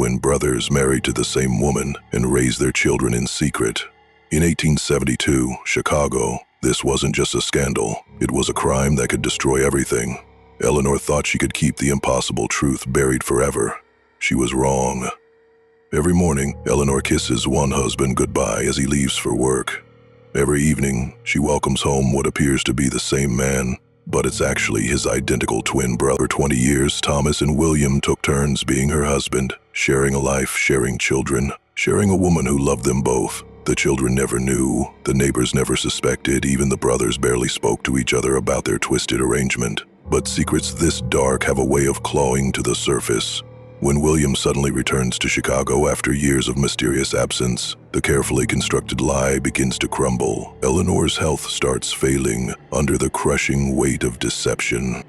twin brothers married to the same woman and raised their children in secret. In 1872, Chicago, this wasn't just a scandal, it was a crime that could destroy everything. Eleanor thought she could keep the impossible truth buried forever. She was wrong. Every morning, Eleanor kisses one husband goodbye as he leaves for work. Every evening, she welcomes home what appears to be the same man, but it's actually his identical twin brother. For 20 years, Thomas and William took turns being her husband, sharing a life, sharing children, sharing a woman who loved them both. The children never knew, the neighbors never suspected, even the brothers barely spoke to each other about their twisted arrangement. But secrets this dark have a way of clawing to the surface. When William suddenly returns to Chicago after years of mysterious absence, the carefully constructed lie begins to crumble. Eleanor's health starts failing under the crushing weight of deception.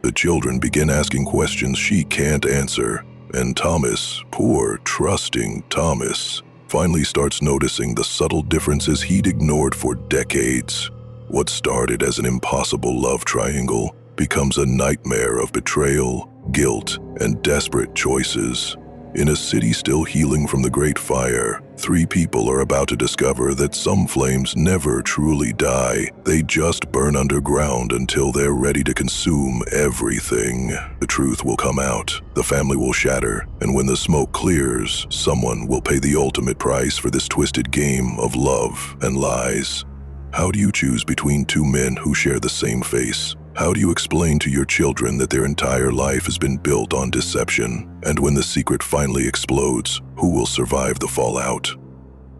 The children begin asking questions she can't answer, and Thomas, poor, trusting Thomas, finally starts noticing the subtle differences he'd ignored for decades. What started as an impossible love triangle becomes a nightmare of betrayal, guilt, and desperate choices. In a city still healing from the Great Fire, 3 people are about to discover that some flames never truly die. They just burn underground until they're ready to consume everything. The truth will come out, the family will shatter, and when the smoke clears, someone will pay the ultimate price for this twisted game of love and lies. How do you choose between 2 men who share the same face? How do you explain to your children that their entire life has been built on deception? And when the secret finally explodes, who will survive the fallout?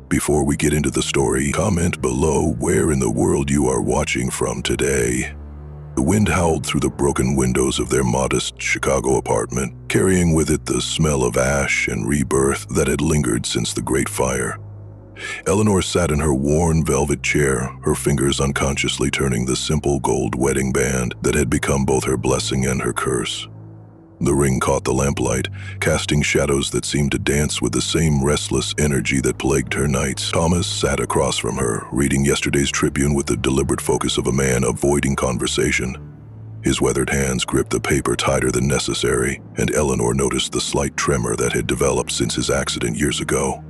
Before we get into the story, comment below where in the world you are watching from today. The wind howled through the broken windows of their modest Chicago apartment, carrying with it the smell of ash and rebirth that had lingered since the Great Fire. Eleanor sat in her worn velvet chair, her fingers unconsciously turning the simple gold wedding band that had become both her blessing and her curse. The ring caught the lamplight, casting shadows that seemed to dance with the same restless energy that plagued her nights. Thomas sat across from her, reading yesterday's Tribune with the deliberate focus of a man avoiding conversation. His weathered hands gripped the paper tighter than necessary, and Eleanor noticed the slight tremor that had developed since his accident years ago.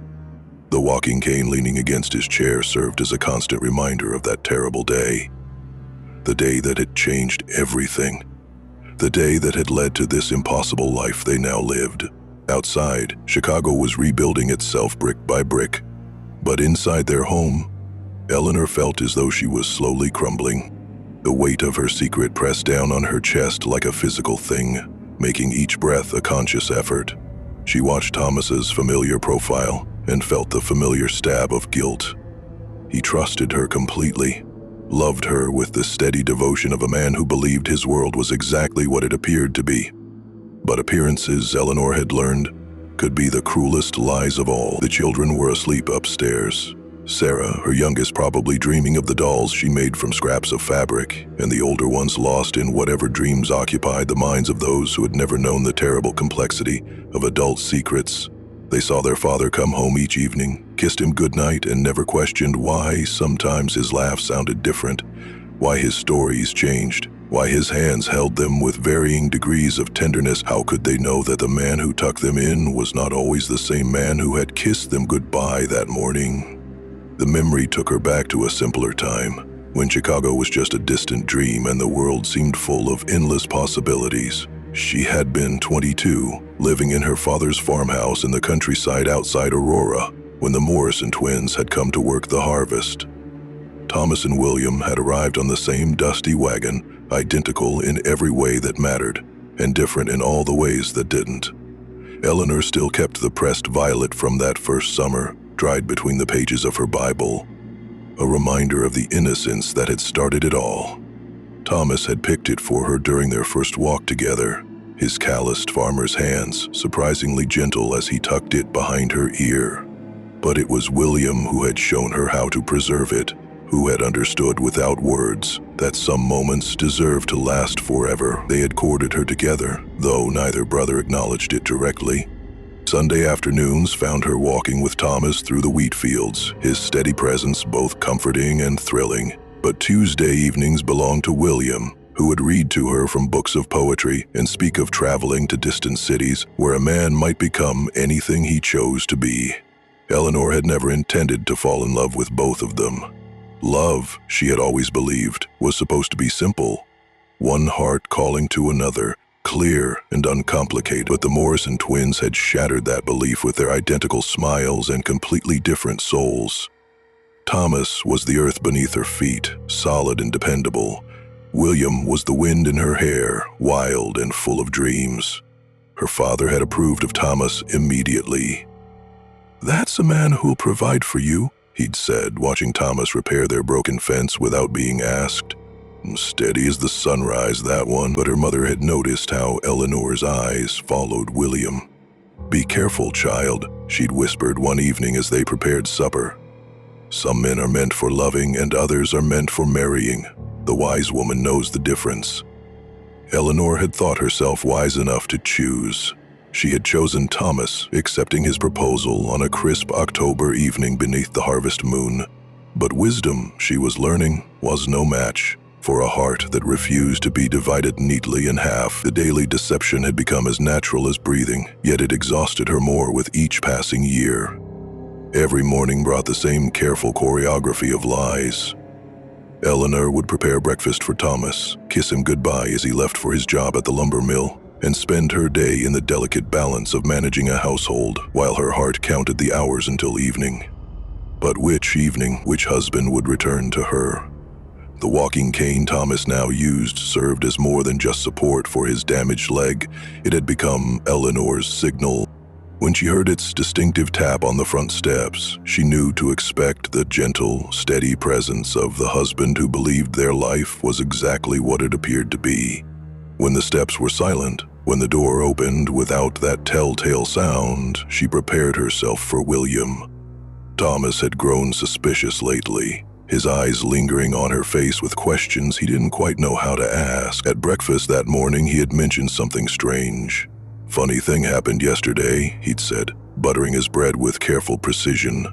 The walking cane leaning against his chair served as a constant reminder of that terrible day. The day that had changed everything. The day that had led to this impossible life they now lived. Outside, Chicago was rebuilding itself brick by brick. But inside their home, Eleanor felt as though she was slowly crumbling. The weight of her secret pressed down on her chest like a physical thing, making each breath a conscious effort. She watched Thomas's familiar profile and felt the familiar stab of guilt. He trusted her completely, loved her with the steady devotion of a man who believed his world was exactly what it appeared to be. But appearances, Eleanor had learned, could be the cruelest lies of all. The children were asleep upstairs. Sarah, her youngest, probably dreaming of the dolls she made from scraps of fabric, and the older ones lost in whatever dreams occupied the minds of those who had never known the terrible complexity of adult secrets. They saw their father come home each evening, kissed him goodnight, and never questioned why sometimes his laugh sounded different, why his stories changed, why his hands held them with varying degrees of tenderness. How could they know that the man who tucked them in was not always the same man who had kissed them goodbye that morning? The memory took her back to a simpler time, when Chicago was just a distant dream and the world seemed full of endless possibilities. She had been 22, living in her father's farmhouse in the countryside outside Aurora, when the Morrison twins had come to work the harvest. Thomas and William had arrived on the same dusty wagon, identical in every way that mattered, and different in all the ways that didn't. Eleanor still kept the pressed violet from that first summer, dried between the pages of her Bible, a reminder of the innocence that had started it all. Thomas had picked it for her during their first walk together, his calloused farmer's hands surprisingly gentle as he tucked it behind her ear. But it was William who had shown her how to preserve it, who had understood without words that some moments deserved to last forever. They had courted her together, though neither brother acknowledged it directly. Sunday afternoons found her walking with Thomas through the wheat fields, his steady presence both comforting and thrilling. But Tuesday evenings belonged to William, who would read to her from books of poetry and speak of traveling to distant cities where a man might become anything he chose to be. Eleanor had never intended to fall in love with both of them. Love, she had always believed, was supposed to be simple. One heart calling to another, clear and uncomplicated, but the Morrison twins had shattered that belief with their identical smiles and completely different souls. Thomas was the earth beneath her feet, solid and dependable. William was the wind in her hair, wild and full of dreams. Her father had approved of Thomas immediately. "That's a man who'll provide for you," he'd said, watching Thomas repair their broken fence without being asked. Steady as the sunrise, that one, but her mother had noticed how Eleanor's eyes followed William. "Be careful, child," she'd whispered one evening as they prepared supper. "Some men are meant for loving and others are meant for marrying. The wise woman knows the difference." Eleanor had thought herself wise enough to choose. She had chosen Thomas, accepting his proposal on a crisp October evening beneath the harvest moon. But wisdom, she was learning, was no match for a heart that refused to be divided neatly in half. The daily deception had become as natural as breathing, yet it exhausted her more with each passing year. Every morning brought the same careful choreography of lies. Eleanor would prepare breakfast for Thomas, kiss him goodbye as he left for his job at the lumber mill, and spend her day in the delicate balance of managing a household while her heart counted the hours until evening. But which evening, which husband would return to her? The walking cane Thomas now used served as more than just support for his damaged leg. It had become Eleanor's signal. When she heard its distinctive tap on the front steps, she knew to expect the gentle, steady presence of the husband who believed their life was exactly what it appeared to be. When the steps were silent, when the door opened without that telltale sound, she prepared herself for William. Thomas had grown suspicious lately, his eyes lingering on her face with questions he didn't quite know how to ask. At breakfast that morning, he had mentioned something strange. "Funny thing happened yesterday," he'd said, buttering his bread with careful precision.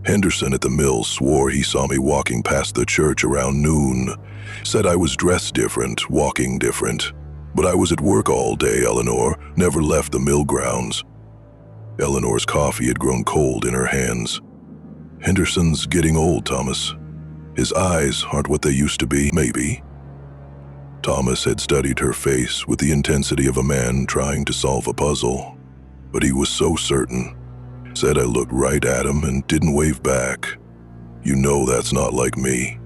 "Henderson at the mill swore he saw me walking past the church around noon. Said I was dressed different, walking different. But I was at work all day, Eleanor, never left the mill grounds." Eleanor's coffee had grown cold in her hands. "Henderson's getting old, Thomas. His eyes aren't what they used to be, maybe." Thomas had studied her face with the intensity of a man trying to solve a puzzle. But he was so certain. Said I looked right at him and didn't wave back. "You know that's not like me."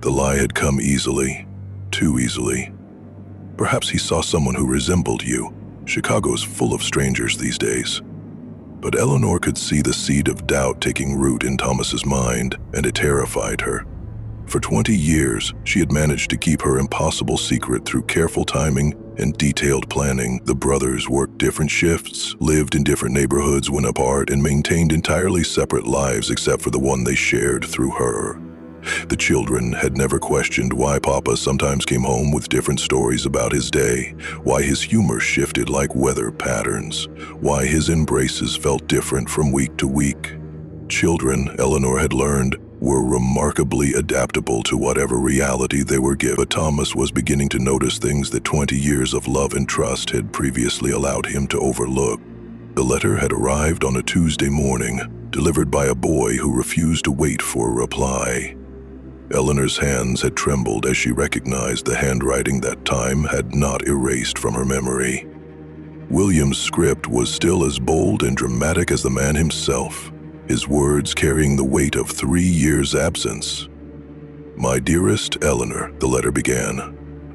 The lie had come easily, too easily. "Perhaps he saw someone who resembled you. Chicago's full of strangers these days." But Eleanor could see the seed of doubt taking root in Thomas's mind, and it terrified her. For 20 years, she had managed to keep her impossible secret through careful timing and detailed planning. The brothers worked different shifts, lived in different neighborhoods when apart, and maintained entirely separate lives except for the one they shared through her. The children had never questioned why Papa sometimes came home with different stories about his day, why his humor shifted like weather patterns, why his embraces felt different from week to week. Children, Eleanor had learned, were remarkably adaptable to whatever reality they were given. But Thomas was beginning to notice things that 20 years of love and trust had previously allowed him to overlook. The letter had arrived on a Tuesday morning, delivered by a boy who refused to wait for a reply. Eleanor's hands had trembled as she recognized the handwriting that time had not erased from her memory. William's script was still as bold and dramatic as the man himself, his words carrying the weight of 3 years' absence. "My dearest Eleanor," the letter began,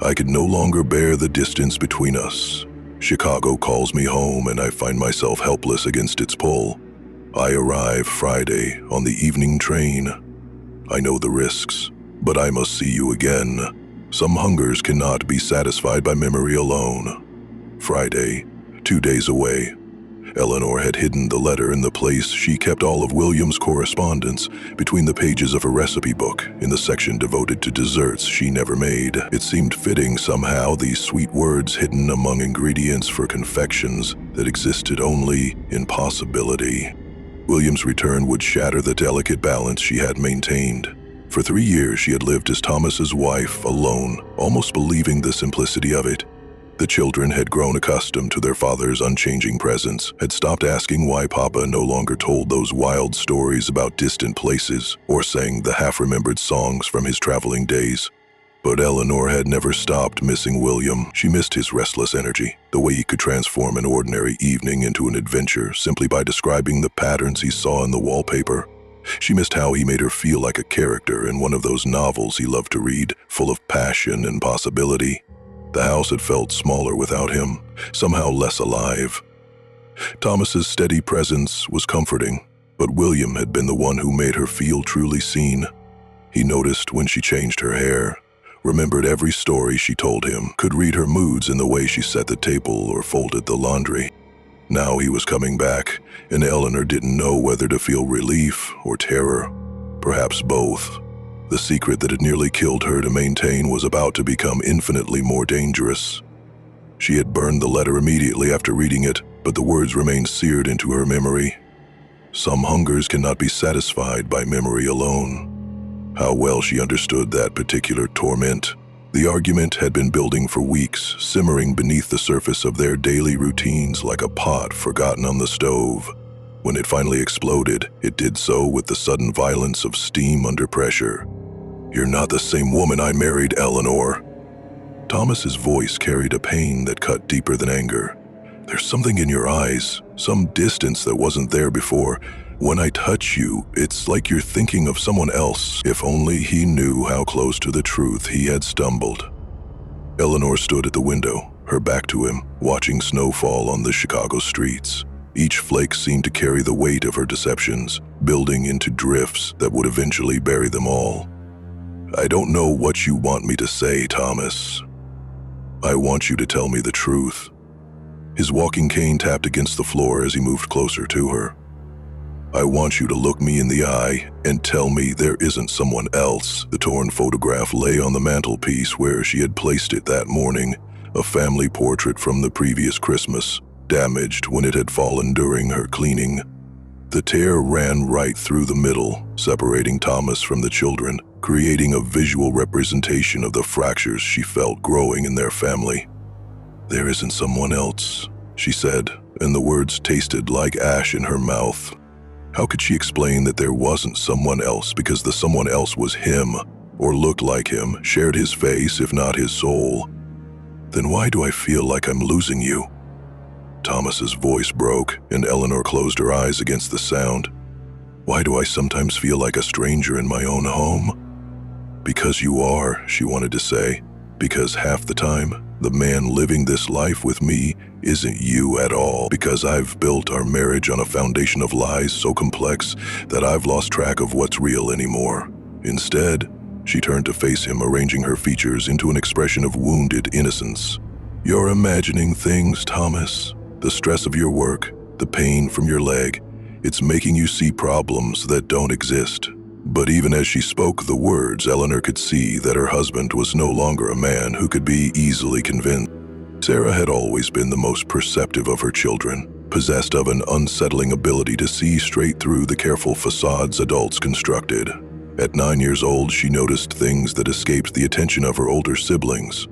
"I could no longer bear the distance between us. Chicago calls me home and I find myself helpless against its pull. I arrive Friday on the evening train. I know the risks, but I must see you again. Some hungers cannot be satisfied by memory alone. Friday, 2 days away." Eleanor had hidden the letter in the place she kept all of William's correspondence, between the pages of her recipe book, in the section devoted to desserts she never made. It seemed fitting somehow, these sweet words hidden among ingredients for confections that existed only in possibility. William's return would shatter the delicate balance she had maintained. For 3 years, she had lived as Thomas's wife, alone, almost believing the simplicity of it. The children had grown accustomed to their father's unchanging presence, had stopped asking why Papa no longer told those wild stories about distant places or sang the half-remembered songs from his traveling days. But Eleanor had never stopped missing William. She missed his restless energy, the way he could transform an ordinary evening into an adventure simply by describing the patterns he saw in the wallpaper. She missed how he made her feel like a character in one of those novels he loved to read, full of passion and possibility. The house had felt smaller without him, somehow less alive. Thomas's steady presence was comforting, but William had been the one who made her feel truly seen. He noticed when she changed her hair, remembered every story she told him, could read her moods in the way she set the table or folded the laundry. Now he was coming back, and Eleanor didn't know whether to feel relief or terror, perhaps both. The secret that had nearly killed her to maintain was about to become infinitely more dangerous. She had burned the letter immediately after reading it, but the words remained seared into her memory. Some hungers cannot be satisfied by memory alone. How well she understood that particular torment. The argument had been building for weeks, simmering beneath the surface of their daily routines like a pot forgotten on the stove. When it finally exploded, it did so with the sudden violence of steam under pressure. "You're not the same woman I married, Eleanor." Thomas's voice carried a pain that cut deeper than anger. "There's something in your eyes, some distance that wasn't there before. When I touch you, it's like you're thinking of someone else." If only he knew how close to the truth he had stumbled. Eleanor stood at the window, her back to him, watching snow fall on the Chicago streets. Each flake seemed to carry the weight of her deceptions, building into drifts that would eventually bury them all. "I don't know what you want me to say, Thomas. I want you to tell me the truth." His walking cane tapped against the floor as he moved closer to her. "I want you to look me in the eye and tell me there isn't someone else." The torn photograph lay on the mantelpiece where she had placed it that morning, a family portrait from the previous Christmas, damaged when it had fallen during her cleaning. The tear ran right through the middle, separating Thomas from the children, creating a visual representation of the fractures she felt growing in their family. "There isn't someone else," she said, and the words tasted like ash in her mouth. How could she explain that there wasn't someone else because the someone else was him, or looked like him, shared his face if not his soul? "Then why do I feel like I'm losing you?" Thomas's voice broke, and Eleanor closed her eyes against the sound. "Why do I sometimes feel like a stranger in my own home?" "Because you are," she wanted to say. "Because half the time, the man living this life with me isn't you at all. Because I've built our marriage on a foundation of lies so complex that I've lost track of what's real anymore." Instead, she turned to face him, arranging her features into an expression of wounded innocence. "You're imagining things, Thomas. The stress of your work, the pain from your leg, it's making you see problems that don't exist." But even as she spoke the words, Eleanor could see that her husband was no longer a man who could be easily convinced. Sarah had always been the most perceptive of her children, possessed of an unsettling ability to see straight through the careful facades adults constructed. At 9 years old, she noticed things that escaped the attention of her older siblings.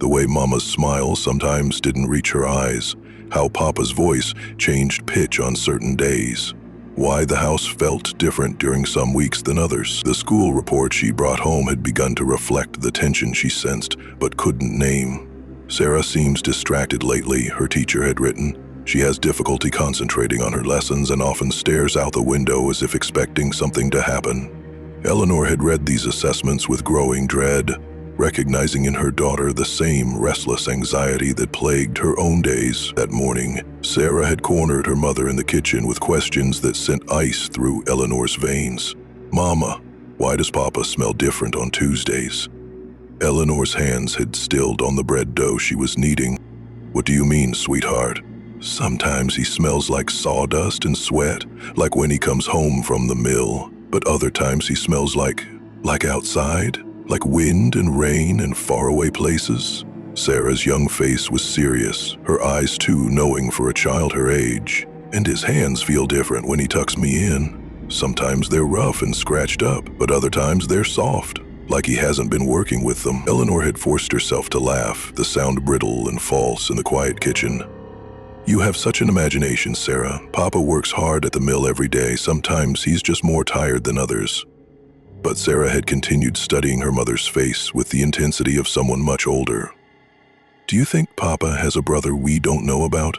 The way Mama's smile sometimes didn't reach her eyes, how Papa's voice changed pitch on certain days, why the house felt different during some weeks than others. The school report she brought home had begun to reflect the tension she sensed but couldn't name. "Sarah seems distracted lately," her teacher had written. "She has difficulty concentrating on her lessons and often stares out the window as if expecting something to happen." Eleanor had read these assessments with growing dread, recognizing in her daughter the same restless anxiety that plagued her own days. That morning, Sarah had cornered her mother in the kitchen with questions that sent ice through Eleanor's veins. "Mama, why does Papa smell different on Tuesdays?" Eleanor's hands had stilled on the bread dough she was kneading. "What do you mean, sweetheart?" "Sometimes he smells like sawdust and sweat, like when he comes home from the mill. But other times he smells like outside, like wind and rain and faraway places." Sarah's young face was serious, her eyes too knowing for a child her age. "And his hands feel different when he tucks me in." Sometimes they're rough and scratched up, but other times they're soft, like he hasn't been working with them. Eleanor had forced herself to laugh, the sound brittle and false in the quiet kitchen. You have such an imagination, Sarah. Papa works hard at the mill every day. Sometimes he's just more tired than others. But Sarah had continued studying her mother's face with the intensity of someone much older. Do you think Papa has a brother we don't know about?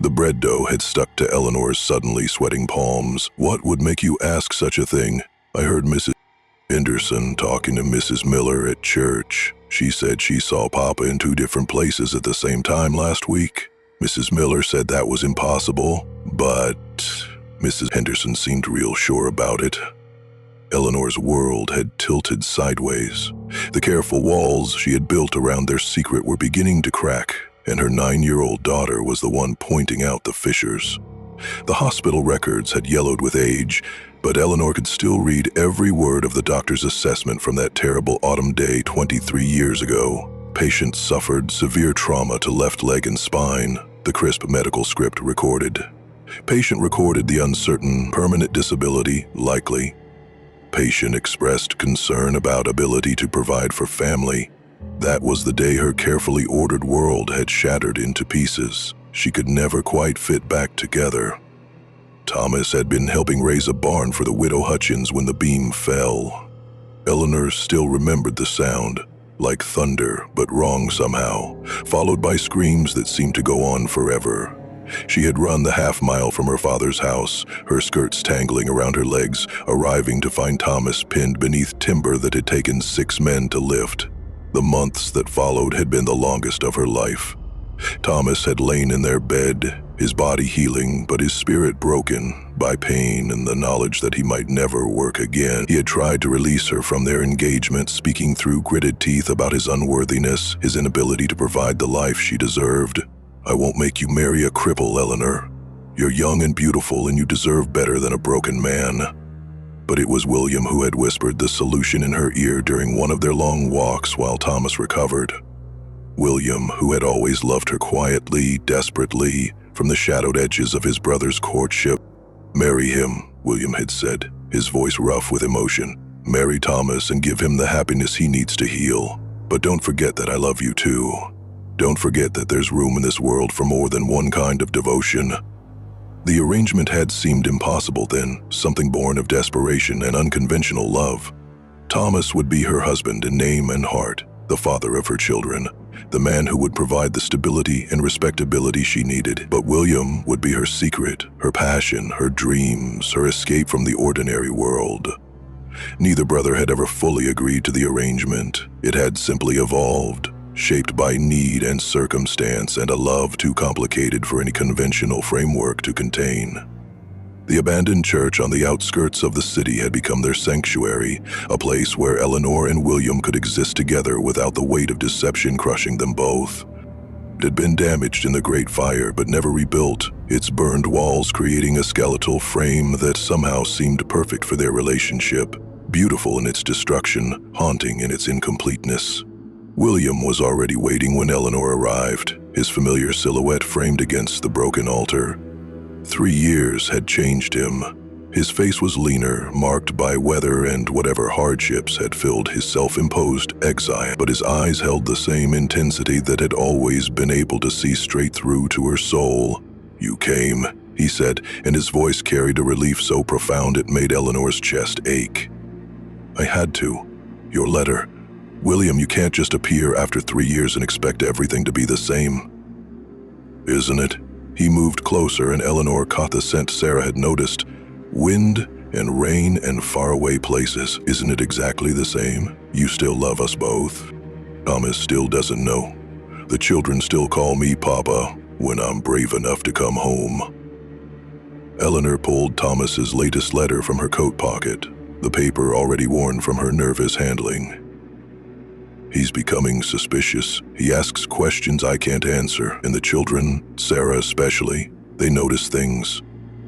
The bread dough had stuck to Eleanor's suddenly sweating palms. What would make you ask such a thing? I heard Mrs. Henderson talking to Mrs. Miller at church. She said she saw Papa in 2 different places at the same time last week. Mrs. Miller said that was impossible, but Mrs. Henderson seemed real sure about it. Eleanor's world had tilted sideways. The careful walls she had built around their secret were beginning to crack, and her 9-year-old daughter was the one pointing out the fissures. The hospital records had yellowed with age, but Eleanor could still read every word of the doctor's assessment from that terrible autumn day 23 years ago. Patient suffered severe trauma to left leg and spine, the crisp medical script recorded. Patient recorded the uncertain permanent disability, likely. Patient expressed concern about ability to provide for family. That was the day her carefully ordered world had shattered into pieces. She could never quite fit back together. Thomas had been helping raise a barn for the widow Hutchins when the beam fell. Eleanor still remembered the sound, like thunder, but wrong somehow, followed by screams that seemed to go on forever. She had run the half-mile from her father's house, her skirts tangling around her legs, arriving to find Thomas pinned beneath timber that had taken 6 men to lift. The months that followed had been the longest of her life. Thomas had lain in their bed, his body healing, but his spirit broken by pain and the knowledge that he might never work again. He had tried to release her from their engagement, speaking through gritted teeth about his unworthiness, his inability to provide the life she deserved. I won't make you marry a cripple, Eleanor. You're young and beautiful, and you deserve better than a broken man. But it was William who had whispered the solution in her ear during one of their long walks while Thomas recovered. William, who had always loved her quietly, desperately, from the shadowed edges of his brother's courtship. Marry him, William had said, his voice rough with emotion. Marry Thomas and give him the happiness he needs to heal. But don't forget that I love you too. Don't forget that there's room in this world for more than one kind of devotion. The arrangement had seemed impossible then, something born of desperation and unconventional love. Thomas would be her husband in name and heart, the father of her children, the man who would provide the stability and respectability she needed. But William would be her secret, her passion, her dreams, her escape from the ordinary world. Neither brother had ever fully agreed to the arrangement. It had simply evolved, shaped by need and circumstance and a love too complicated for any conventional framework to contain. The abandoned church on the outskirts of the city had become their sanctuary, a place where Eleanor and William could exist together without the weight of deception crushing them both. It had been damaged in the Great Fire but never rebuilt, its burned walls creating a skeletal frame that somehow seemed perfect for their relationship, beautiful in its destruction, haunting in its incompleteness. William was already waiting when Eleanor arrived, his familiar silhouette framed against the broken altar. 3 years had changed him. His face was leaner, marked by weather and whatever hardships had filled his self-imposed exile, but his eyes held the same intensity that had always been able to see straight through to her soul. You came, he said, and his voice carried a relief so profound it made Eleanor's chest ache. I had to. Your letter. William, you can't just appear after 3 years and expect everything to be the same. Isn't it? He moved closer and Eleanor caught the scent Sarah had noticed. Wind and rain and faraway places. Isn't it exactly the same? You still love us both. Thomas still doesn't know. The children still call me Papa when I'm brave enough to come home. Eleanor pulled Thomas's latest letter from her coat pocket, the paper already worn from her nervous handling. He's becoming suspicious. He asks questions I can't answer, and the children, Sarah especially, they notice things.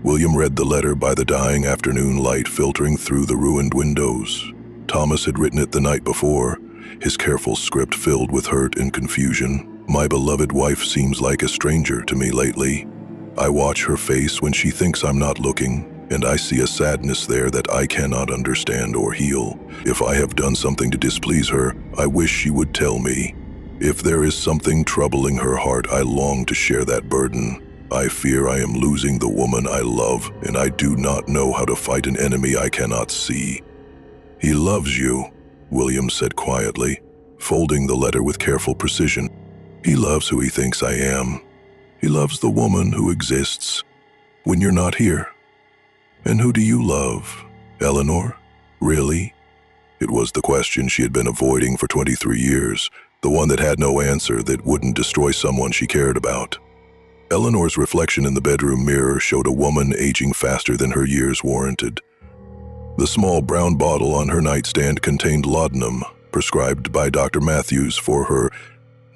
William read the letter by the dying afternoon light filtering through the ruined windows. Thomas had written it the night before, his careful script filled with hurt and confusion. My beloved wife seems like a stranger to me lately. I watch her face when she thinks I'm not looking. and I see a sadness there that I cannot understand or heal. If I have done something to displease her, I wish she would tell me. If there is something troubling her heart, I long to share that burden. I fear I am losing the woman I love, and I do not know how to fight an enemy I cannot see." "He loves you," Williams said quietly, folding the letter with careful precision. "He loves who he thinks I am. He loves the woman who exists when you're not here." "And who do you love? Eleanor? Really?" It was the question she had been avoiding for 23 years, the one that had no answer, that wouldn't destroy someone she cared about. Eleanor's reflection in the bedroom mirror showed a woman aging faster than her years warranted. The small brown bottle on her nightstand contained laudanum, prescribed by Dr. Matthews for her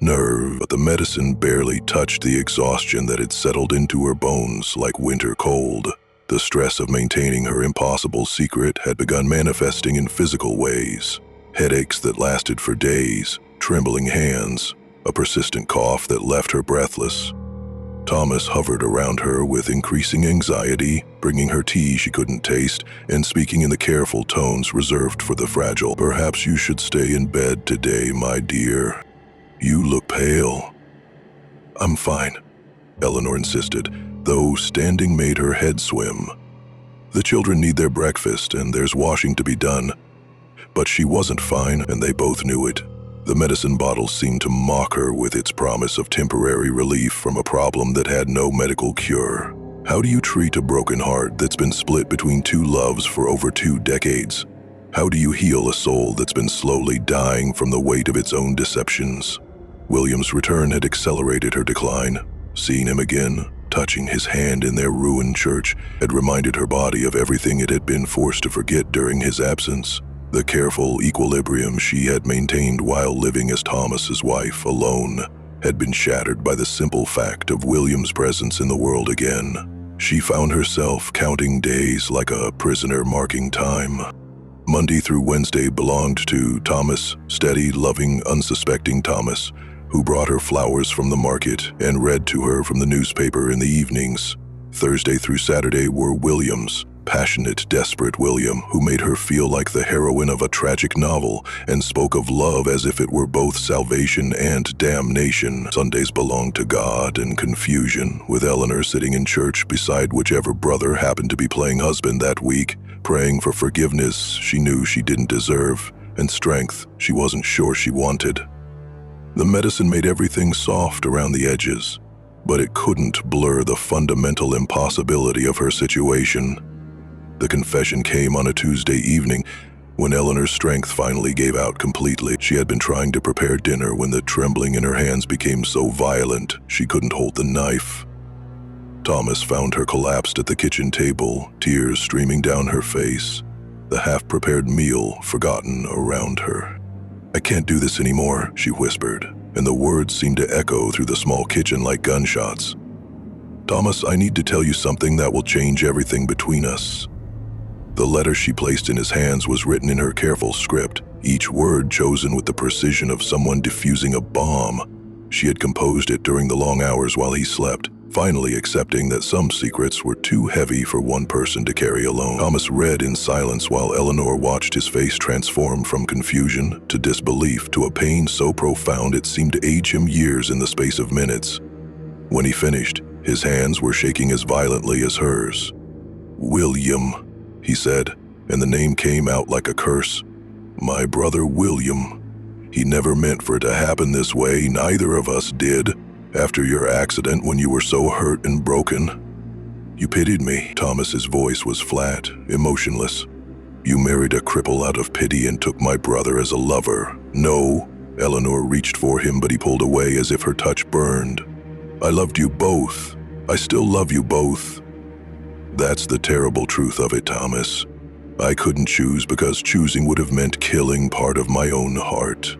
nerve, but the medicine barely touched the exhaustion that had settled into her bones like winter cold. The stress of maintaining her impossible secret had begun manifesting in physical ways. Headaches that lasted for days, trembling hands, a persistent cough that left her breathless. Thomas hovered around her with increasing anxiety, bringing her tea she couldn't taste, and speaking in the careful tones reserved for the fragile. "Perhaps you should stay in bed today, my dear. You look pale." "I'm fine," Eleanor insisted, though standing made her head swim. "The children need their breakfast, and there's washing to be done." But she wasn't fine, and they both knew it. The medicine bottle seemed to mock her with its promise of temporary relief from a problem that had no medical cure. How do you treat a broken heart that's been split between two loves for over 2 decades? How do you heal a soul that's been slowly dying from the weight of its own deceptions? William's return had accelerated her decline. Seeing him again, touching his hand in their ruined church, had reminded her body of everything it had been forced to forget during his absence. The careful equilibrium she had maintained while living as Thomas's wife alone had been shattered by the simple fact of William's presence in the world again. She found herself counting days like a prisoner marking time. Monday through Wednesday belonged to Thomas, steady, loving, unsuspecting Thomas, who brought her flowers from the market and read to her from the newspaper in the evenings. Thursday through Saturday were William's, passionate, desperate William, who made her feel like the heroine of a tragic novel and spoke of love as if it were both salvation and damnation. Sundays belonged to God and confusion, with Eleanor sitting in church beside whichever brother happened to be playing husband that week, praying for forgiveness she knew she didn't deserve, and strength she wasn't sure she wanted. The medicine made everything soft around the edges, but it couldn't blur the fundamental impossibility of her situation. The confession came on a Tuesday evening, when Eleanor's strength finally gave out completely. She had been trying to prepare dinner when the trembling in her hands became so violent she couldn't hold the knife. Thomas found her collapsed at the kitchen table, tears streaming down her face, the half-prepared meal forgotten around her. "I can't do this anymore," she whispered, and the words seemed to echo through the small kitchen like gunshots. "Thomas, I need to tell you something that will change everything between us." The letter she placed in his hands was written in her careful script, each word chosen with the precision of someone defusing a bomb. She had composed it during the long hours while he slept, finally accepting that some secrets were too heavy for one person to carry alone. Thomas read in silence while Eleanor watched his face transform from confusion to disbelief to a pain so profound it seemed to age him years in the space of minutes. When he finished, his hands were shaking as violently as hers. "William," he said, and the name came out like a curse. "My brother William. He never meant for it to happen this way, neither of us did. After your accident when you were so hurt and broken. You pitied me." Thomas's voice was flat, emotionless. "You married a cripple out of pity and took my brother as a lover." "No." Eleanor reached for him, but he pulled away as if her touch burned. "I loved you both. I still love you both." "That's the terrible truth of it, Thomas. I couldn't choose because choosing would have meant killing part of my own heart."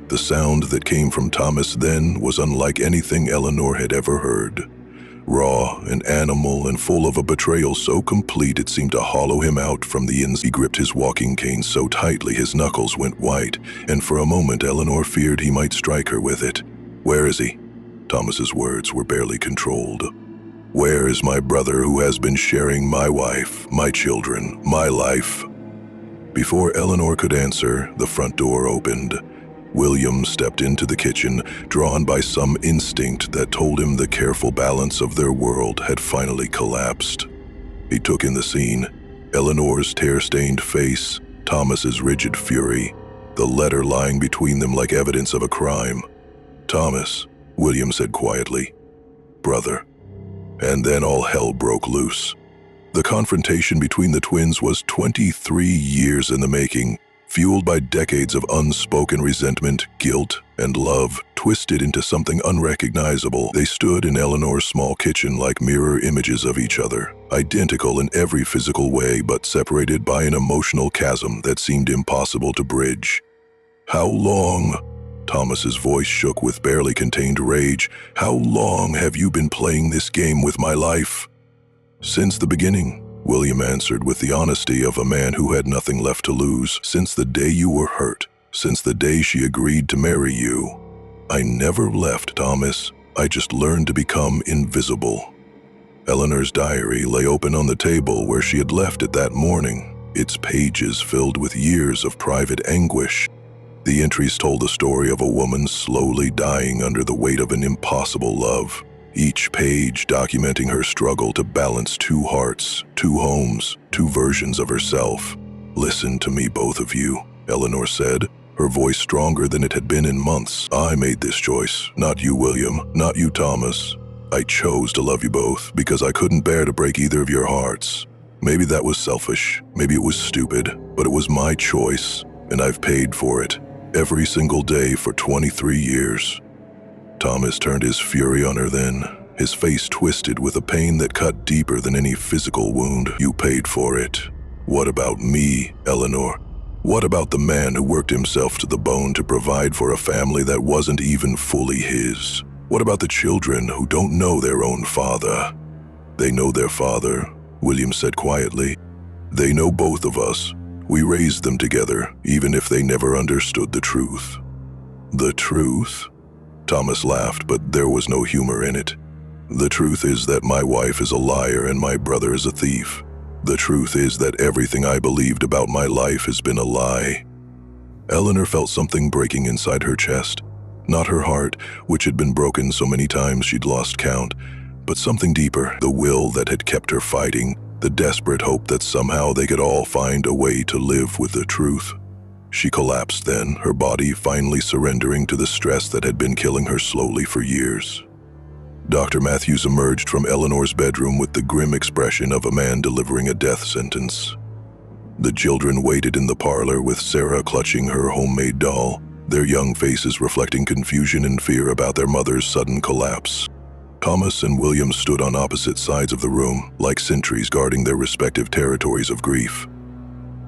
The sound that came from Thomas then was unlike anything Eleanor had ever heard. Raw and animal and full of a betrayal so complete it seemed to hollow him out from the inside. He gripped his walking cane so tightly his knuckles went white, and for a moment Eleanor feared he might strike her with it. "Where is he?" Thomas's words were barely controlled. Where is my brother who has been sharing my wife, my children, my life? Before Eleanor could answer, the front door opened. William stepped into the kitchen, drawn by some instinct that told him the careful balance of their world had finally collapsed. He took in the scene: Eleanor's tear-stained face, Thomas's rigid fury, the letter lying between them like evidence of a crime. "Thomas," William said quietly. "Brother." And then all hell broke loose. The confrontation between the twins was 23 years in the making, fueled by decades of unspoken resentment, guilt, and love, twisted into something unrecognizable. They stood in Eleanor's small kitchen like mirror images of each other, identical in every physical way but separated by an emotional chasm that seemed impossible to bridge. "How long?" Thomas's voice shook with barely contained rage. "How long have you been playing this game with my life?" "Since the beginning," William answered with the honesty of a man who had nothing left to lose. "Since the day you were hurt, since the day she agreed to marry you. I never left, Thomas. I just learned to become invisible." Eleanor's diary lay open on the table where she had left it that morning, its pages filled with years of private anguish. The entries told the story of a woman slowly dying under the weight of an impossible love, each page documenting her struggle to balance two hearts, two homes, two versions of herself. "Listen to me, both of you," Eleanor said, her voice stronger than it had been in months. "I made this choice, not you, William, not you, Thomas. I chose to love you both because I couldn't bear to break either of your hearts. Maybe that was selfish, maybe it was stupid, but it was my choice, and I've paid for it. Every single day for 23 years. Thomas turned his fury on her then, his face twisted with a pain that cut deeper than any physical wound. "You paid for it. What about me, Eleanor? What about the man who worked himself to the bone to provide for a family that wasn't even fully his? What about the children who don't know their own father?" "They know their father," William said quietly. "They know both of us. We raised them together, even if they never understood the truth." "The truth?" Thomas laughed, but there was no humor in it. "The truth is that my wife is a liar and my brother is a thief. The truth is that everything I believed about my life has been a lie." Eleanor felt something breaking inside her chest. Not her heart, which had been broken so many times she'd lost count, but something deeper, the will that had kept her fighting, the desperate hope that somehow they could all find a way to live with the truth. She collapsed then, her body finally surrendering to the stress that had been killing her slowly for years. Dr. Matthews emerged from Eleanor's bedroom with the grim expression of a man delivering a death sentence. The children waited in the parlor with Sarah clutching her homemade doll, their young faces reflecting confusion and fear about their mother's sudden collapse. Thomas and William stood on opposite sides of the room, like sentries guarding their respective territories of grief.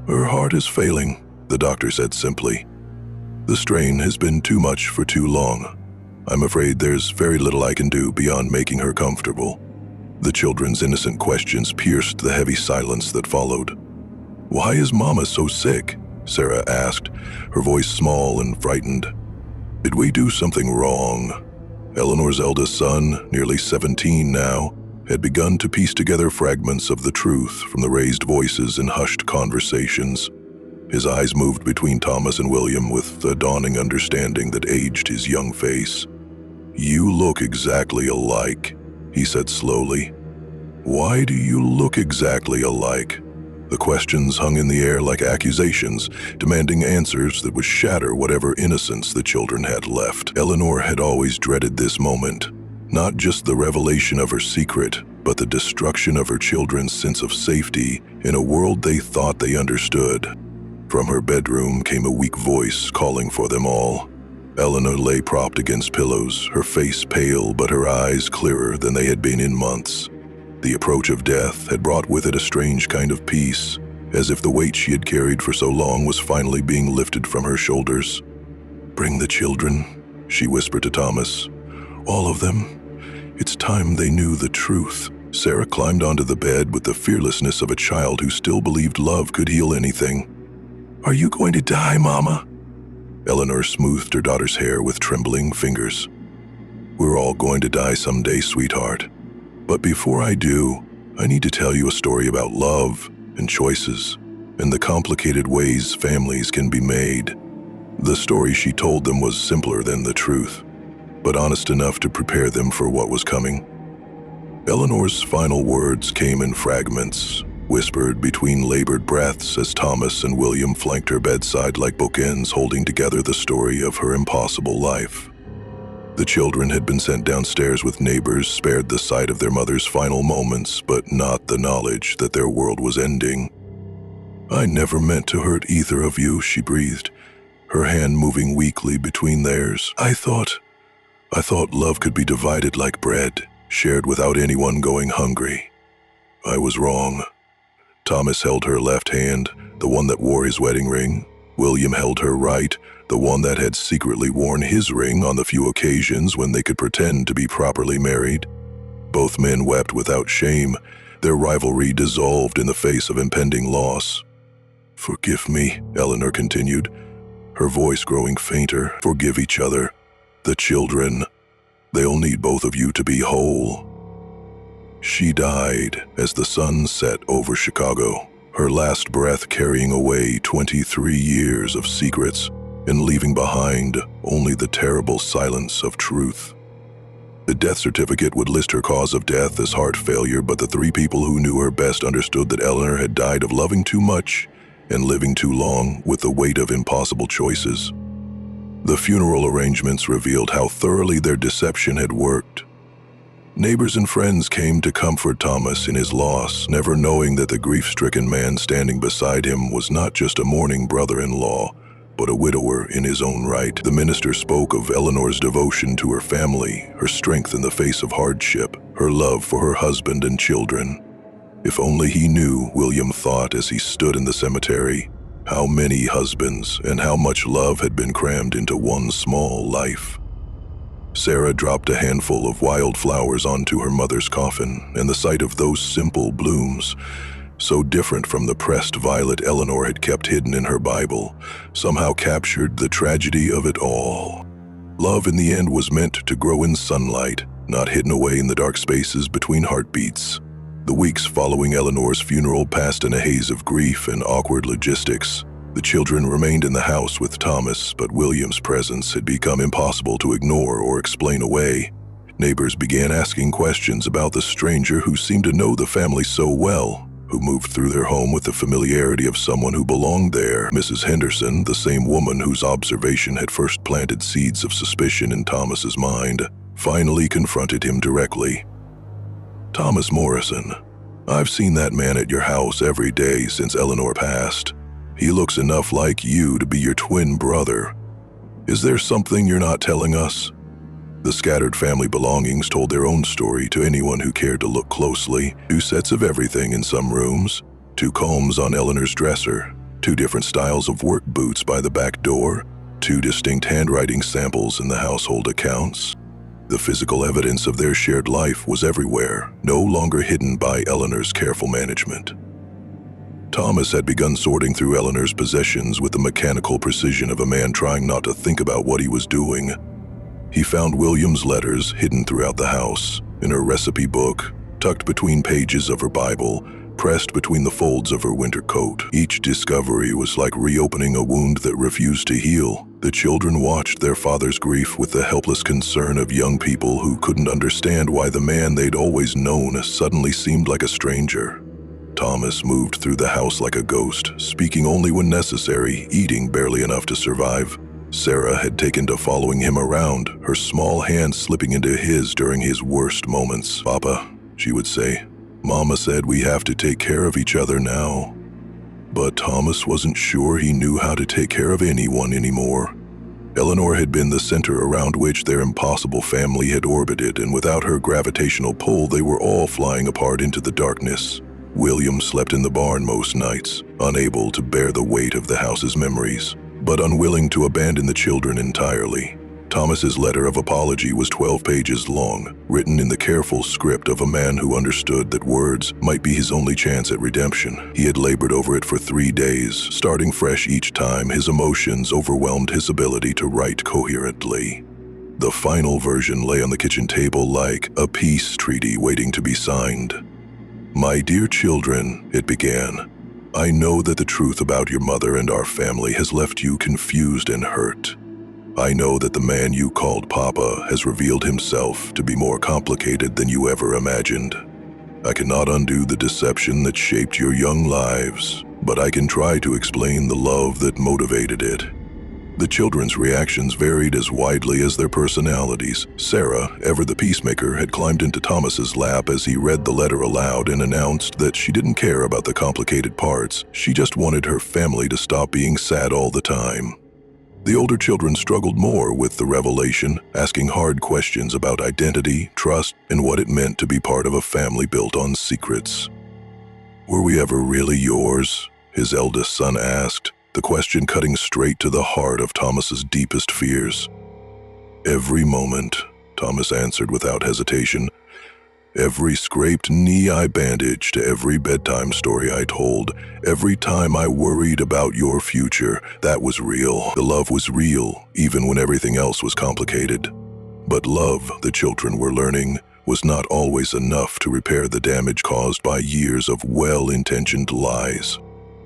"Her heart is failing," the doctor said simply. "The strain has been too much for too long. I'm afraid there's very little I can do beyond making her comfortable." The children's innocent questions pierced the heavy silence that followed. "Why is Mama so sick?" Sarah asked, her voice small and frightened. "Did we do something wrong?" Eleanor's eldest son, nearly 17 now, had begun to piece together fragments of the truth from the raised voices and hushed conversations. His eyes moved between Thomas and William with a dawning understanding that aged his young face. "You look exactly alike," he said slowly. "Why do you look exactly alike?" The questions hung in the air like accusations, demanding answers that would shatter whatever innocence the children had left. Eleanor had always dreaded this moment, not just the revelation of her secret, but the destruction of her children's sense of safety in a world they thought they understood. From her bedroom came a weak voice calling for them all. Eleanor lay propped against pillows, her face pale but her eyes clearer than they had been in months. The approach of death had brought with it a strange kind of peace, as if the weight she had carried for so long was finally being lifted from her shoulders. "Bring the children," she whispered to Thomas. "All of them. It's time they knew the truth." Sarah climbed onto the bed with the fearlessness of a child who still believed love could heal anything. "Are you going to die, Mama?" Eleanor smoothed her daughter's hair with trembling fingers. "We're all going to die someday, sweetheart. But before I do, I need to tell you a story about love and choices and the complicated ways families can be made. The story she told them was simpler than the truth, but honest enough to prepare them for what was coming. Eleanor's final words came in fragments, whispered between labored breaths as Thomas and William flanked her bedside like bookends holding together the story of her impossible life. The children had been sent downstairs with neighbors, spared the sight of their mother's final moments, but not the knowledge that their world was ending. "I never meant to hurt either of you," she breathed, her hand moving weakly between theirs. I thought love could be divided like bread, shared without anyone going hungry. I was wrong." Thomas held her left hand, the one that wore his wedding ring. William held her right, the one that had secretly worn his ring on the few occasions when they could pretend to be properly married. Both men wept without shame, their rivalry dissolved in the face of impending loss. "Forgive me," Eleanor continued, her voice growing fainter. "Forgive each other. The children. They'll need both of you to be whole." She died as the sun set over Chicago, her last breath carrying away 23 years of secrets and leaving behind only the terrible silence of truth. The death certificate would list her cause of death as heart failure, but the three people who knew her best understood that Eleanor had died of loving too much and living too long with the weight of impossible choices. The funeral arrangements revealed how thoroughly their deception had worked. Neighbors and friends came to comfort Thomas in his loss, never knowing that the grief-stricken man standing beside him was not just a mourning brother-in-law, but a widower in his own right. The minister spoke of Eleanor's devotion to her family, her strength in the face of hardship, her love for her husband and children. If only he knew, William thought as he stood in the cemetery, how many husbands and how much love had been crammed into one small life. Sarah dropped a handful of wild flowers onto her mother's coffin, and the sight of those simple blooms, so different from the pressed violet Eleanor had kept hidden in her Bible, somehow captured the tragedy of it all. Love in the end was meant to grow in sunlight, not hidden away in the dark spaces between heartbeats. The weeks following Eleanor's funeral passed in a haze of grief and awkward logistics. The children remained in the house with Thomas, but William's presence had become impossible to ignore or explain away. Neighbors began asking questions about the stranger who seemed to know the family so well, who moved through their home with the familiarity of someone who belonged there. Mrs. Henderson, the same woman whose observation had first planted seeds of suspicion in Thomas's mind, finally confronted him directly. "Thomas Morrison, I've seen that man at your house every day since Eleanor passed. He looks enough like you to be your twin brother. Is there something you're not telling us?" The scattered family belongings told their own story to anyone who cared to look closely. 2 sets of everything in some rooms, 2 combs on Eleanor's dresser, 2 different styles of work boots by the back door, 2 distinct handwriting samples in the household accounts. The physical evidence of their shared life was everywhere, no longer hidden by Eleanor's careful management. Thomas had begun sorting through Eleanor's possessions with the mechanical precision of a man trying not to think about what he was doing. He found William's letters hidden throughout the house, in her recipe book, tucked between pages of her Bible, pressed between the folds of her winter coat. Each discovery was like reopening a wound that refused to heal. The children watched their father's grief with the helpless concern of young people who couldn't understand why the man they'd always known suddenly seemed like a stranger. Thomas moved through the house like a ghost, speaking only when necessary, eating barely enough to survive. Sarah had taken to following him around, her small hand slipping into his during his worst moments. "Papa," she would say, "Mama said we have to take care of each other now." But Thomas wasn't sure he knew how to take care of anyone anymore. Eleanor had been the center around which their impossible family had orbited, and without her gravitational pull, they were all flying apart into the darkness. William slept in the barn most nights, unable to bear the weight of the house's memories, but unwilling to abandon the children entirely. Thomas's letter of apology was 12 pages long, written in the careful script of a man who understood that words might be his only chance at redemption. He had labored over it for 3 days, starting fresh each time his emotions overwhelmed his ability to write coherently. The final version lay on the kitchen table like a peace treaty waiting to be signed. "My dear children," it began, "I know that the truth about your mother and our family has left you confused and hurt. I know that the man you called Papa has revealed himself to be more complicated than you ever imagined. I cannot undo the deception that shaped your young lives, but I can try to explain the love that motivated it." The children's reactions varied as widely as their personalities. Sarah, ever the peacemaker, had climbed into Thomas's lap as he read the letter aloud and announced that she didn't care about the complicated parts. She just wanted her family to stop being sad all the time. The older children struggled more with the revelation, asking hard questions about identity, trust, and what it meant to be part of a family built on secrets. "Were we ever really yours?" his eldest son asked, the question cutting straight to the heart of Thomas's deepest fears. "Every moment," Thomas answered without hesitation. "Every scraped knee I bandaged, every bedtime story I told, every time I worried about your future, that was real. The love was real, even when everything else was complicated. But love, the children were learning, was not always enough to repair the damage caused by years of well-intentioned lies.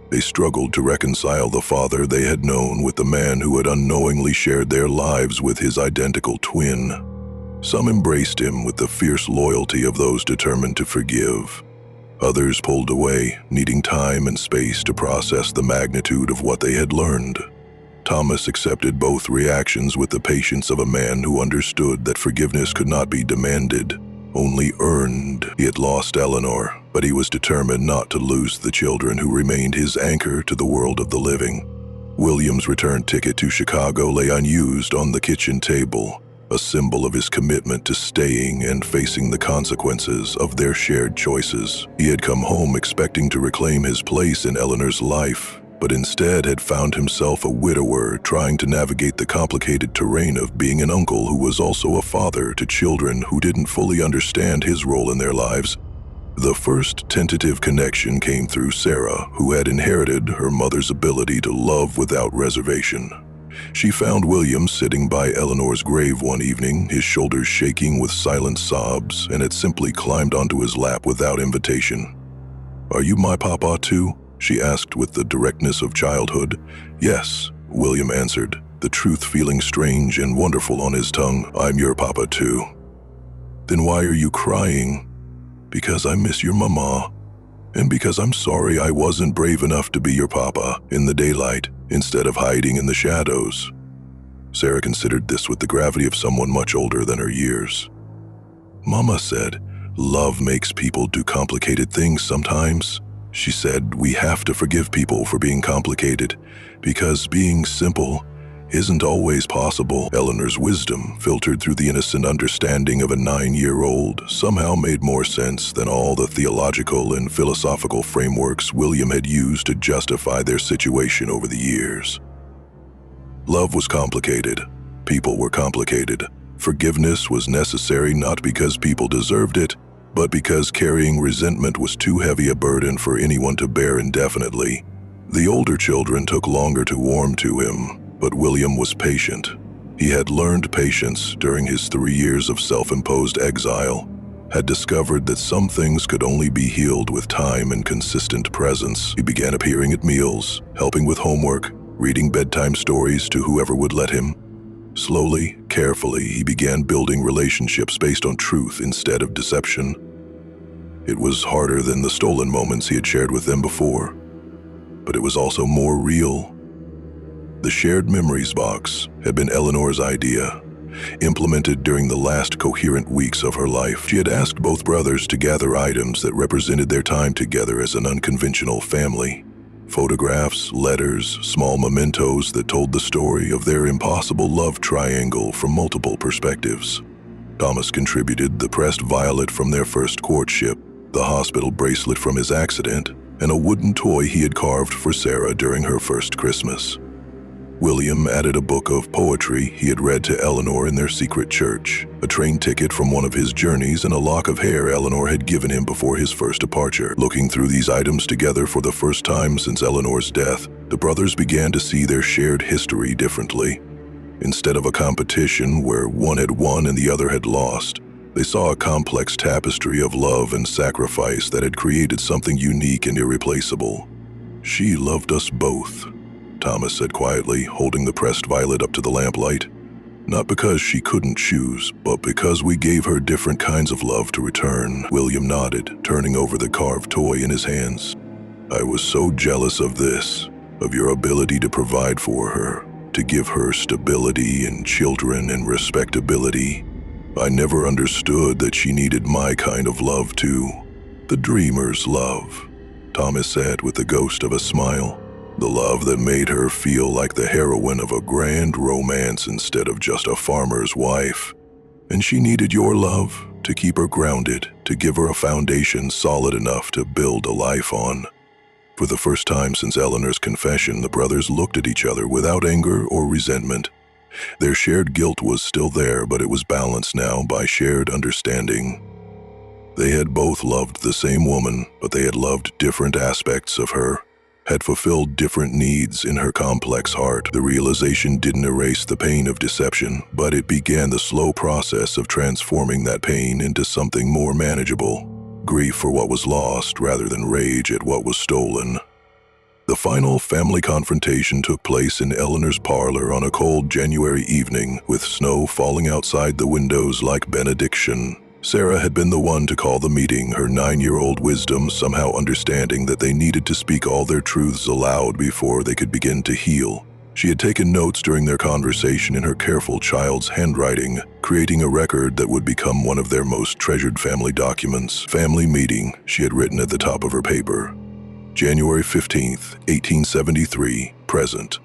They struggled to reconcile the father they had known with the man who had unknowingly shared their lives with his identical twin. Some embraced him with the fierce loyalty of those determined to forgive. Others pulled away, needing time and space to process the magnitude of what they had learned. Thomas accepted both reactions with the patience of a man who understood that forgiveness could not be demanded, only earned. He had lost Eleanor, but he was determined not to lose the children who remained his anchor to the world of the living. William's return ticket to Chicago lay unused on the kitchen table, a symbol of his commitment to staying and facing the consequences of their shared choices. He had come home expecting to reclaim his place in Eleanor's life, but instead had found himself a widower trying to navigate the complicated terrain of being an uncle who was also a father to children who didn't fully understand his role in their lives. The first tentative connection came through Sarah, who had inherited her mother's ability to love without reservation. She found William sitting by Eleanor's grave one evening, his shoulders shaking with silent sobs, and had simply climbed onto his lap without invitation. "Are you my papa too?" she asked with the directness of childhood. "Yes," William answered, the truth feeling strange and wonderful on his tongue. "I'm your papa too." "Then why are you crying?" "Because I miss your mama, and because I'm sorry I wasn't brave enough to be your papa in the daylight instead of hiding in the shadows." Sarah considered this with the gravity of someone much older than her years. "Mama said, love makes people do complicated things sometimes. She said we have to forgive people for being complicated because being simple isn't always possible." Eleanor's wisdom, filtered through the innocent understanding of a 9-year-old, somehow made more sense than all the theological and philosophical frameworks William had used to justify their situation over the years. Love was complicated. People were complicated. Forgiveness was necessary not because people deserved it, but because carrying resentment was too heavy a burden for anyone to bear indefinitely. The older children took longer to warm to him, but William was patient. He had learned patience during his 3 years of self-imposed exile, had discovered that some things could only be healed with time and consistent presence. He began appearing at meals, helping with homework, reading bedtime stories to whoever would let him. Slowly, carefully, he began building relationships based on truth instead of deception. It was harder than the stolen moments he had shared with them before, but it was also more real. The shared memories box had been Eleanor's idea, implemented during the last coherent weeks of her life. She had asked both brothers to gather items that represented their time together as an unconventional family. Photographs, letters, small mementos that told the story of their impossible love triangle from multiple perspectives. Thomas contributed the pressed violet from their first courtship, the hospital bracelet from his accident, and a wooden toy he had carved for Sarah during her first Christmas. William added a book of poetry he had read to Eleanor in their secret church, a train ticket from one of his journeys, and a lock of hair Eleanor had given him before his first departure. Looking through these items together for the first time since Eleanor's death, the brothers began to see their shared history differently. Instead of a competition where one had won and the other had lost, they saw a complex tapestry of love and sacrifice that had created something unique and irreplaceable. "She loved us both," Thomas said quietly, holding the pressed violet up to the lamplight. "Not because she couldn't choose, but because we gave her different kinds of love to return." William nodded, turning over the carved toy in his hands. "I was so jealous of this, of your ability to provide for her, to give her stability and children and respectability. I never understood that she needed my kind of love too. The dreamer's love," Thomas said with the ghost of a smile. "The love that made her feel like the heroine of a grand romance instead of just a farmer's wife. And she needed your love to keep her grounded, to give her a foundation solid enough to build a life on." For the first time since Eleanor's confession, the brothers looked at each other without anger or resentment. Their shared guilt was still there, but it was balanced now by shared understanding. They had both loved the same woman, but they had loved different aspects of her, had fulfilled different needs in her complex heart. The realization didn't erase the pain of deception, but it began the slow process of transforming that pain into something more manageable. Grief for what was lost rather than rage at what was stolen. The final family confrontation took place in Eleanor's parlor on a cold January evening, with snow falling outside the windows like benediction. Sarah had been the one to call the meeting, her 9-year-old wisdom somehow understanding that they needed to speak all their truths aloud before they could begin to heal. She had taken notes during their conversation in her careful child's handwriting, creating a record that would become one of their most treasured family documents. "Family meeting," she had written at the top of her paper. "January 15th, 1873, present.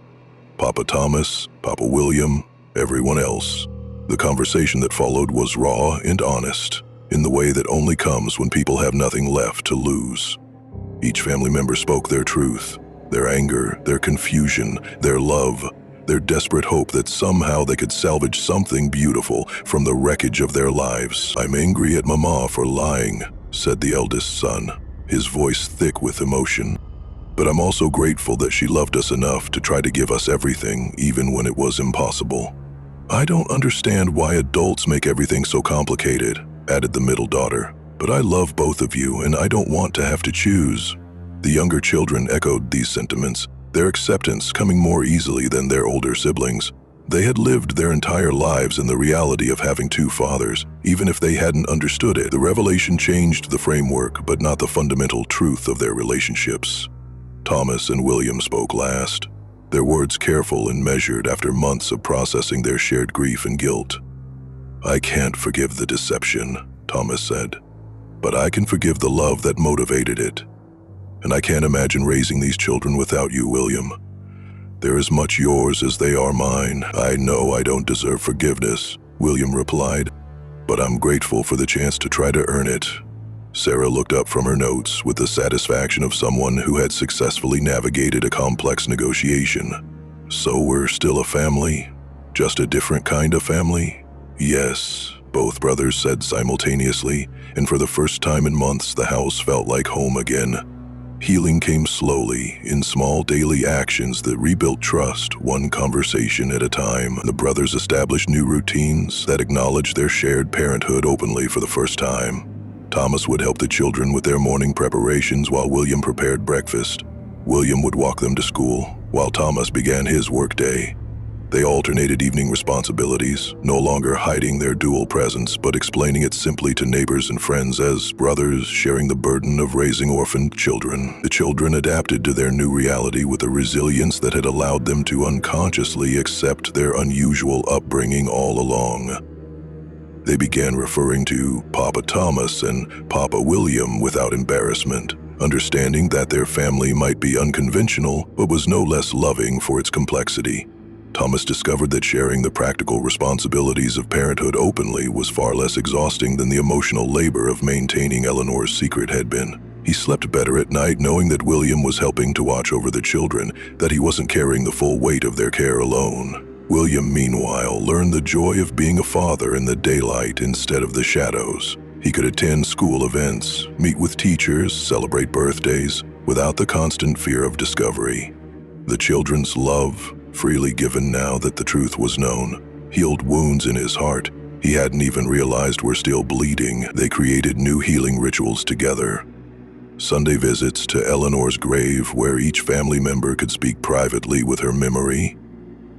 Papa Thomas, Papa William, everyone else." The conversation that followed was raw and honest, in the way that only comes when people have nothing left to lose. Each family member spoke their truth, their anger, their confusion, their love, their desperate hope that somehow they could salvage something beautiful from the wreckage of their lives. "I'm angry at Mama for lying," said the eldest son, his voice thick with emotion. "But I'm also grateful that she loved us enough to try to give us everything, even when it was impossible." "I don't understand why adults make everything so complicated," added the middle daughter. "But I love both of you, and I don't want to have to choose." The younger children echoed these sentiments, their acceptance coming more easily than their older siblings. They had lived their entire lives in the reality of having two fathers, even if they hadn't understood it. The revelation changed the framework, but not the fundamental truth of their relationships. Thomas and William spoke last, their words careful and measured after months of processing their shared grief and guilt. "I can't forgive the deception," Thomas said, "but I can forgive the love that motivated it. And I can't imagine raising these children without you, William. They're as much yours as they are mine." "I know I don't deserve forgiveness," William replied, "but I'm grateful for the chance to try to earn it." Sarah looked up from her notes with the satisfaction of someone who had successfully navigated a complex negotiation. "So we're still a family? Just a different kind of family?" "Yes," both brothers said simultaneously, and for the first time in months the house felt like home again. Healing came slowly, in small daily actions that rebuilt trust, one conversation at a time. The brothers established new routines that acknowledged their shared parenthood openly for the first time. Thomas would help the children with their morning preparations while William prepared breakfast. William would walk them to school, while Thomas began his workday. They alternated evening responsibilities, no longer hiding their dual presence, but explaining it simply to neighbors and friends as brothers sharing the burden of raising orphaned children. The children adapted to their new reality with a resilience that had allowed them to unconsciously accept their unusual upbringing all along. They began referring to Papa Thomas and Papa William without embarrassment, understanding that their family might be unconventional but was no less loving for its complexity. Thomas discovered that sharing the practical responsibilities of parenthood openly was far less exhausting than the emotional labor of maintaining Eleanor's secret had been. He slept better at night knowing that William was helping to watch over the children, that he wasn't carrying the full weight of their care alone. William, meanwhile, learned the joy of being a father in the daylight instead of the shadows. He could attend school events, meet with teachers, celebrate birthdays, without the constant fear of discovery. The children's love, freely given now that the truth was known. Healed wounds in his heart he hadn't even realized were still bleeding. They created new healing rituals together. Sunday visits to Eleanor's grave, where each family member could speak privately with her memory.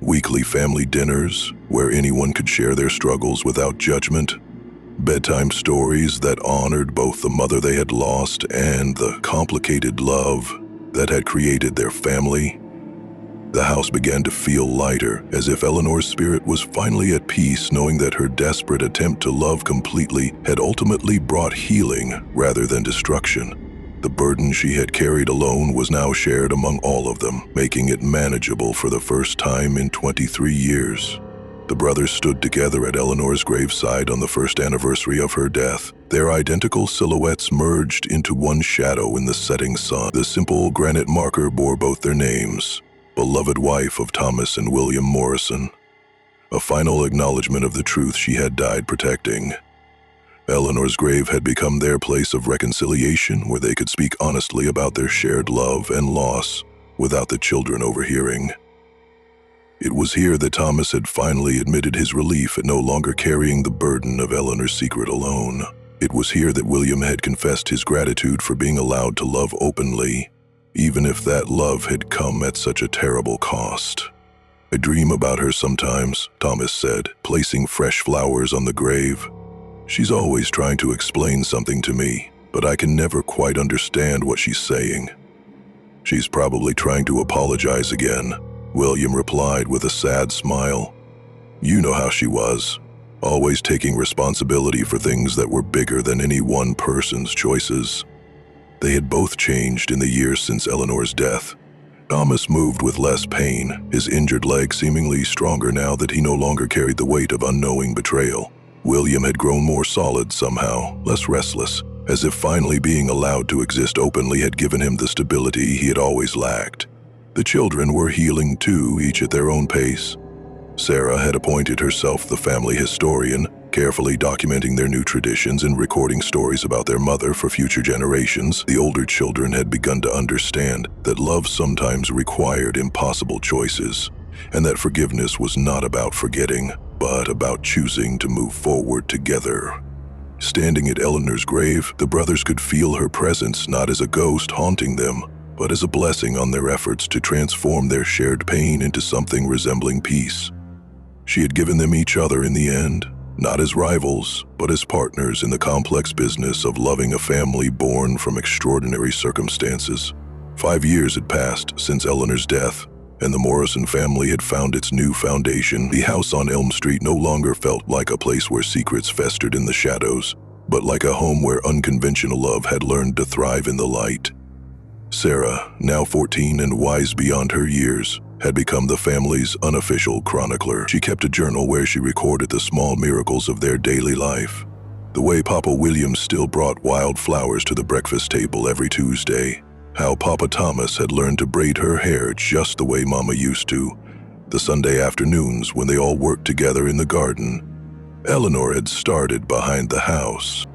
Weekly family dinners, where anyone could share their struggles without judgment. Bedtime stories that honored both the mother they had lost and the complicated love that had created their family. The house began to feel lighter, as if Eleanor's spirit was finally at peace, knowing that her desperate attempt to love completely had ultimately brought healing rather than destruction. The burden she had carried alone was now shared among all of them, making it manageable for the first time in 23 years. The brothers stood together at Eleanor's graveside on the first anniversary of her death. Their identical silhouettes merged into one shadow in the setting sun. The simple granite marker bore both their names, beloved wife of Thomas and William Morrison, a final acknowledgement of the truth she had died protecting. Eleanor's grave had become their place of reconciliation, where they could speak honestly about their shared love and loss without the children overhearing. It was here that Thomas had finally admitted his relief at no longer carrying the burden of Eleanor's secret alone. It was here that William had confessed his gratitude for being allowed to love openly, even if that love had come at such a terrible cost. "I dream about her sometimes," Thomas said, placing fresh flowers on the grave. "She's always trying to explain something to me, but I can never quite understand what she's saying." "She's probably trying to apologize again," William replied with a sad smile. "You know how she was, always taking responsibility for things that were bigger than any one person's choices." They had both changed in the years since Eleanor's death. Thomas moved with less pain, his injured leg seemingly stronger now that he no longer carried the weight of unknowing betrayal. William had grown more solid somehow, less restless, as if finally being allowed to exist openly had given him the stability he had always lacked. The children were healing too, each at their own pace. Sarah had appointed herself the family historian, carefully documenting their new traditions and recording stories about their mother for future generations. The older children had begun to understand that love sometimes required impossible choices, and that forgiveness was not about forgetting, but about choosing to move forward together. Standing at Eleanor's grave, the brothers could feel her presence not as a ghost haunting them, but as a blessing on their efforts to transform their shared pain into something resembling peace. She had given them each other in the end, not as rivals, but as partners in the complex business of loving a family born from extraordinary circumstances. 5 years had passed since Eleanor's death, and the Morrison family had found its new foundation. The house on Elm Street no longer felt like a place where secrets festered in the shadows, but like a home where unconventional love had learned to thrive in the light. Sarah, now 14 and wise beyond her years, had become the family's unofficial chronicler. She kept a journal where she recorded the small miracles of their daily life. The way Papa William still brought wild flowers to the breakfast table every Tuesday. How Papa Thomas had learned to braid her hair just the way Mama used to. The Sunday afternoons when they all worked together in the garden. Eleanor had started behind the house.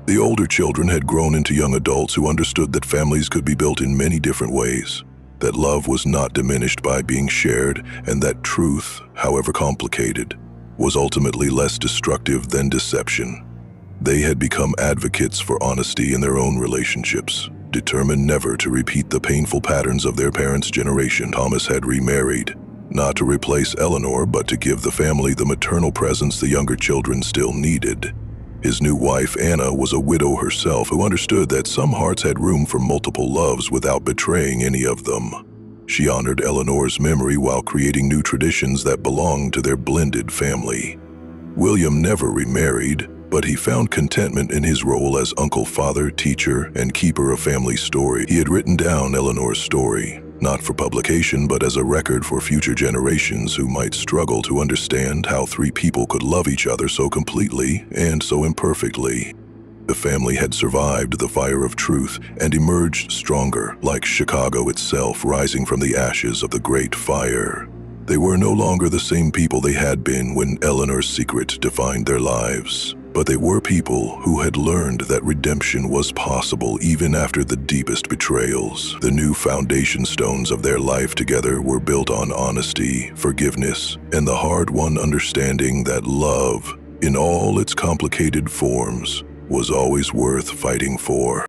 The older children had grown into young adults who understood that families could be built in many different ways, that love was not diminished by being shared, and that truth, however complicated, was ultimately less destructive than deception. They had become advocates for honesty in their own relationships, determined never to repeat the painful patterns of their parents' generation. Thomas had remarried, not to replace Eleanor, but to give the family the maternal presence the younger children still needed. His new wife, Anna, was a widow herself who understood that some hearts had room for multiple loves without betraying any of them. She honored Eleanor's memory while creating new traditions that belonged to their blended family. William never remarried, but he found contentment in his role as uncle, father, teacher, and keeper of family story. He had written down Eleanor's story, not for publication, but as a record for future generations who might struggle to understand how 3 people could love each other so completely and so imperfectly. The family had survived the fire of truth and emerged stronger, like Chicago itself rising from the ashes of the Great Fire. They were no longer the same people they had been when Eleanor's secret defined their lives. But they were people who had learned that redemption was possible even after the deepest betrayals. The new foundation stones of their life together were built on honesty, forgiveness, and the hard-won understanding that love, in all its complicated forms, was always worth fighting for.